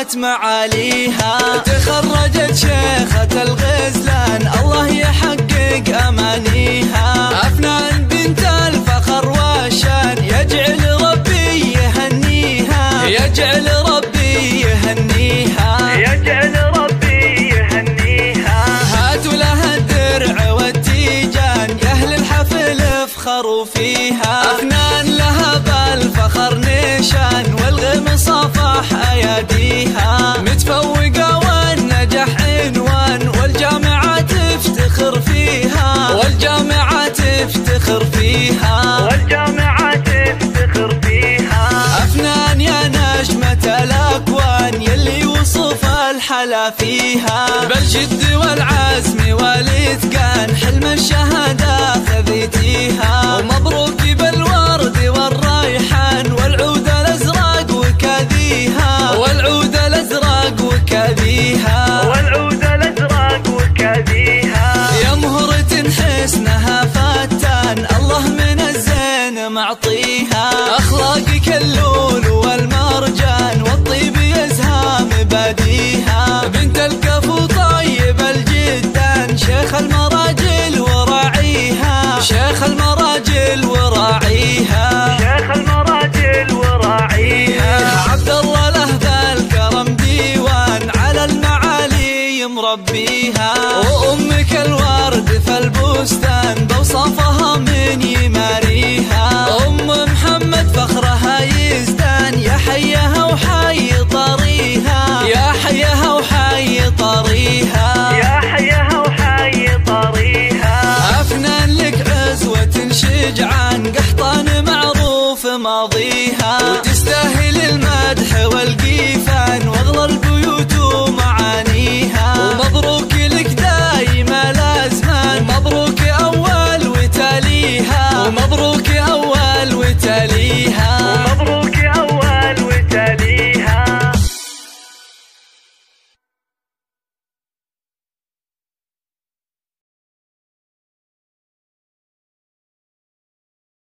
رفعت معاليها. تخرجت شيخة الغزلان الله يحقق أمانيها. أفنان بنت الفخر والشان يجعل ربي يهنيها، يجعل ربي يهنيها، يجعل ربي يهنيها. هاتوا لها الدرع والتيجان يا أهل الحفل افخروا فيها. أفنان لها بالفخر نشان والغم صفح أياديها. متفوقة والنجاح عنوان والجامعة تفتخر فيها، والجامعة تفتخر فيها، والجامعة تفتخر فيها. أفنان يا نجمة الأكوان يلي وصف الحلا فيها. بالجد والعزم والإتقان حلم الشهادة خذيتيها. ومبروك بالورد والريحان والعود الأزرق وكذيها، والعود الأزرق وكذيها، والعود الأزرق وكذيها. يا مهرة حسنها فتان الله من الزين معطيها. أخلاقك اللول والمرجان والطيب يزهى مباديها. بنت الكفو طيب الجدان شيخ المراجل وراعيها، شيخ المراجل وراعيها، شيخ المراجل وراعيها. عبد الله له ذا الكرم ديوان على المعالي مربيها. وأمك الورد في البستان بوصفها من يماريها. أم محمد فخرها يزدان يا حيها وحي طريها، يا حيها وحي طريها، يا حيها وحي طريها. أفنان لك عزوة شجعان قحطان معروف ماضيها.